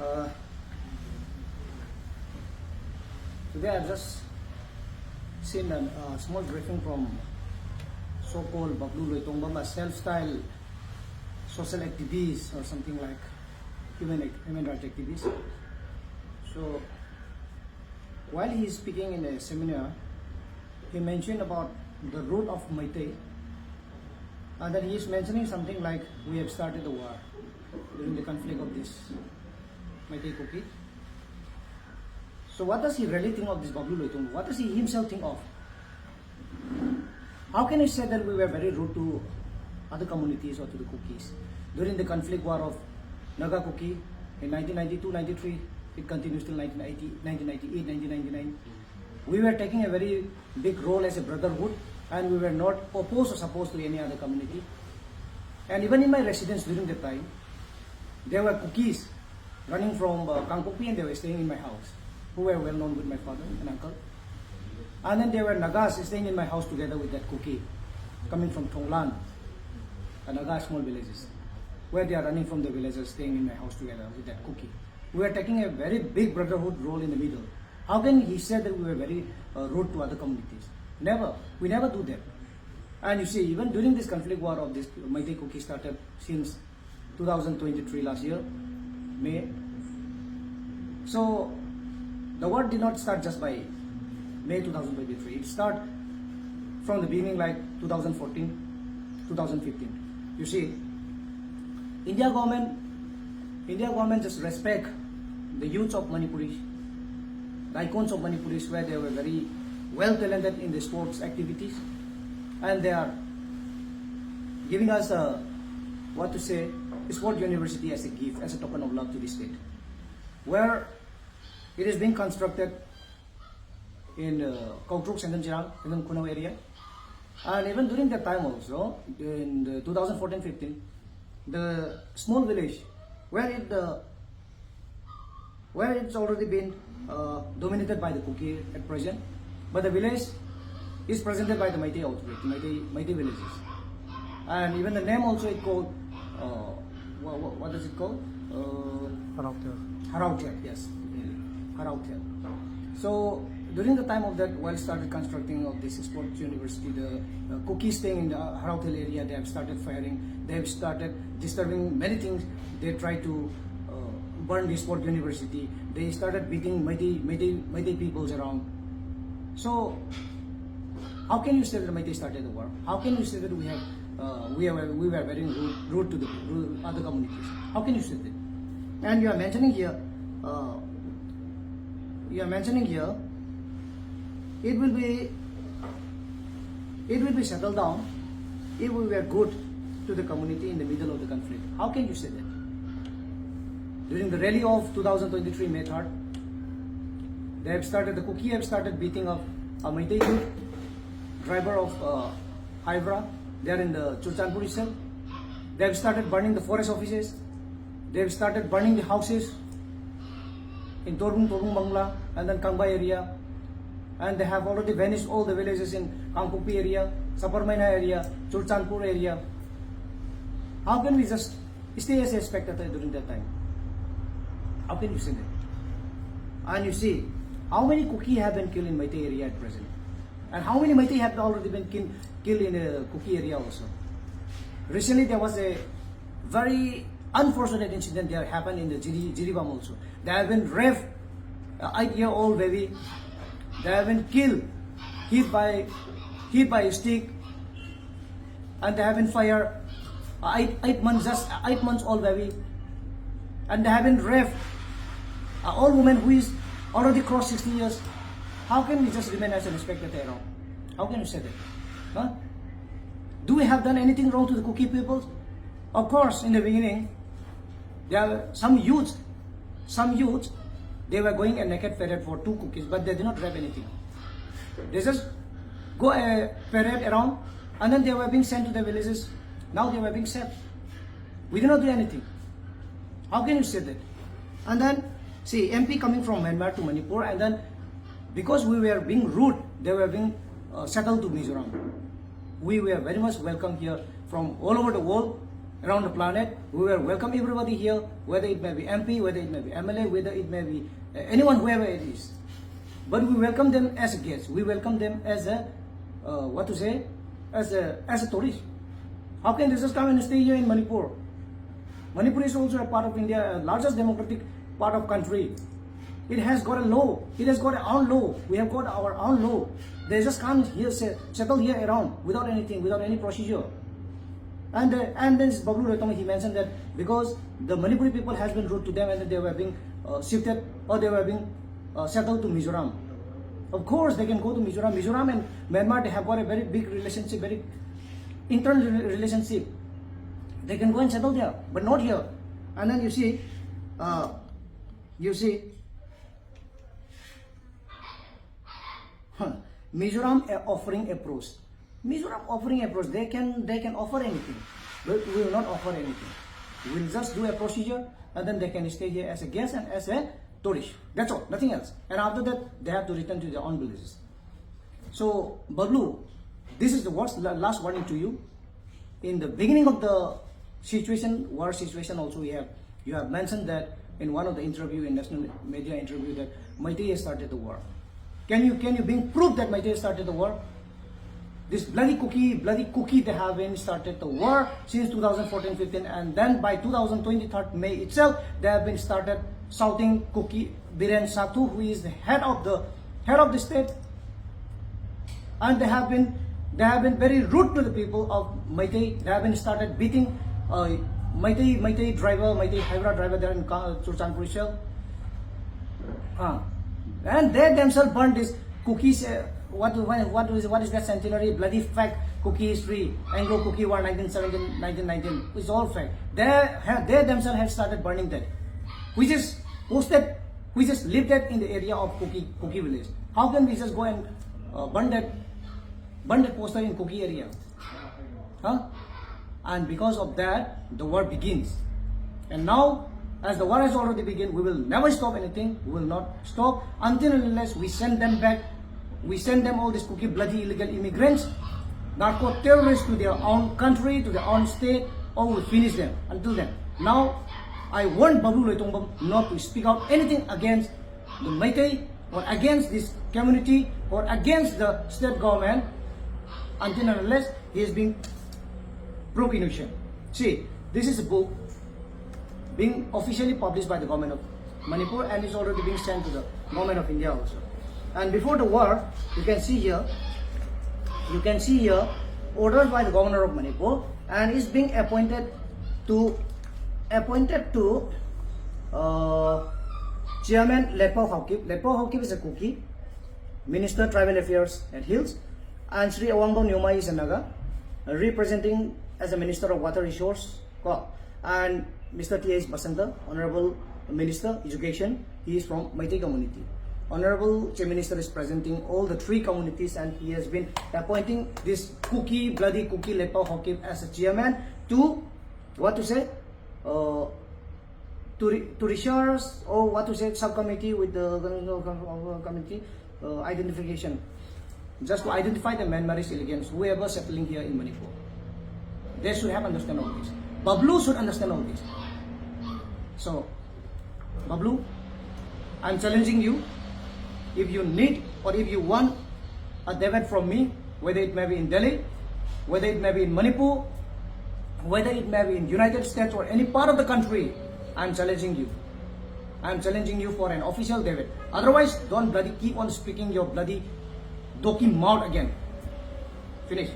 Uh, Today I've just seen a small briefing from so-called Bablu Loitongbam, a self-styled social activist or something like human rights activist. So while he is speaking in a seminar, he mentioned about the root of Meitei, and then he is mentioning something like we have started the war during the conflict of this Meitei Kuki. So what does he really think of this Bablu Loitongbam? What does he himself think of? How can he say that we were very rude to other communities or to the Kukis during the conflict war of Naga Kuki in 1992-93? It continues till 1998, 1999. We were taking a very big role as a brotherhood, and we were not opposed or supposed to any other community. And even in my residence during that time, there were Kukis running from Kangkupi, and they were staying in my house, who were well known with my father and uncle. And then there were Nagas staying in my house together with that Kuki, coming from Thonglan, a Naga small villages, where they are running from the villages, staying in my house together with that Kuki. We were taking a very big brotherhood role in the middle. How can he say that we were very rude to other communities? Never. We never do that. And you see, even during this conflict war of this Meitei Kuki started since 2023 last year, May. So the war did not start just by May 2023. It started from the beginning, like 2014, 2015. You see, India government just respect the youths of Manipuri, the icons of Manipuri, where they were very well talented in the sports activities, and they are giving us a sport university as a gift, as a token of love to the state, where it is being constructed in Kautruk, Sendanjirang, in Kunau area. And even during that time also, in 2014-15, the small village where it's already been dominated by the Kuki at present, but the village is presented by the Meitei outbreak, Meitei villages. And even the name also is called, what is it called? Harautel, yes. Harautel. So during the time of that, while started constructing of this sports university, the Kukis staying in the Harautel area, they have started firing, they have started disturbing many things. They tried to burn the sport university. They started beating Meitei peoples around. So how can you say that Meitei started the war? How can you say that we were very rude to the other communities? How can you say that? And you are mentioning here, it will be settled down if we were good to the community in the middle of the conflict. How can you say that? During the rally of 2023 May 3rd, the Kuki have started beating up a Meitei youth, driver of Hybra. They are in the Churchanpuri cell. They have started burning the forest offices. They have started burning the houses in Torbung Bangla and then Kangbai area. And they have already vanished all the villages in Kangkupi area, Saparmaina area, Churchanpur area. How can we just stay as a spectator during that time? How can you say that? And you see, how many Kuki have been killed in Meitei area at present? And how many Meitei have already been killed in the Kuki area also? Recently there was a very unfortunate incident that happened in the Jiribam also. There have been raped an 8-year-old baby. They have been killed, hit by a stick, and they have been fired. 8 months old baby, and they have been raped. An old woman who is already crossed 60 years. How can we just remain as a spectator around? How can you say that? Huh? Do we have done anything wrong to the Kuki people? Of course, in the beginning, there were some youths, they were going a naked parade for 2 Kukis, but they did not rape anything. They just go a parade around, and then they were being sent to the villages. Now they were being saved. We did not do anything. How can you say that? And then, see, MP coming from Myanmar to Manipur, and then because we were being rude, they were being settled to Mizoram. We were very much welcome here from all over the world. around the planet. We will welcome everybody here, whether it may be MP, whether it may be MLA, whether it may be anyone, whoever it is. But we welcome them as a guest. We welcome them as a, as a tourist. How can they just come and stay here in Manipur? Manipur is also a part of India, largest democratic part of country. It has got a law. It has got our own law. We have got our own law. They just can't here settle here around without anything, without any procedure. And then Bablu Loitongbam, he mentioned that because the Manipuri people has been rude to them and that they were being shifted or they were being settled to Mizoram. Of course, they can go to Mizoram. Mizoram and Myanmar, they have got a very big relationship, very internal relationship. They can go and settle there, but not here. And then you see, Mizoram offering approach. Mizoram offering approach. They can offer anything, but we will not offer anything. We will just do a procedure, and then they can stay here as a guest and as a tourist. That's all, nothing else. And after that, they have to return to their own villages. So, Bablu, this is the last warning to you. In the beginning of the war situation, also you have mentioned that in one of the interview in national media interview that Meitei has started the war. Can you bring proof that Meitei started the war? This bloody cookie they have been started the war since 2014-15, and then by 2023 May itself they have been started shouting cookie Biren Satu, who is the head of the state, and they have been very rude to the people of Meitei. They have been started beating Meitei driver, Meitei Haibra driver there in Churchanpur Shell. And they themselves burned this cookies. What is that centenary bloody fact cookie history, Anglo Cookie War 1917-1919? It's all fact. They themselves have started burning that, which is posted, which is lived at in the area of Cookie village. How can we just go and burn that poster in Cookie area? And because of that, the war begins. And now, as the war has already begun, we will never stop anything. We will not stop until and unless we send them back. We send them all these cookie bloody illegal immigrants, narco terrorists to their own country, to their own state, or we finish them. Until then. Now, I want Bablu Loitongbam not to speak out anything against the Meitei or against this community or against the state government until and unless he is being proved innocent. See, this is a book being officially published by the government of Manipur and is already being sent to the government of India also. And before the war, you can see here, ordered by the governor of Manipur, and is being appointed to Chairman Lepo Haukip. Lepo Haukip is a Kuki, Minister Tribal Affairs at Hills, and Sri Awangbo Nyoma is a Naga, representing as a Minister of Water Resource, and Mr. T.H. Basanta, Honorable Minister Education, he is from Meitei community. Honorable Chief Minister is presenting all the three communities, and he has been appointing this bloody cookie Lepo Haukip as a chairman to research or subcommittee with the committee identification, just to identify the Myanmarese illegals, whoever settling here in Manipur. They should have understand all this. Bablu should understand all this. So, Bablu, I'm challenging you. If you need or if you want a debate from me, whether it may be in Delhi, whether it may be in Manipur, whether it may be in United States or any part of the country, I'm challenging you. I'm challenging you for an official debate. Otherwise, don't bloody keep on speaking your bloody doki mouth again. Finish.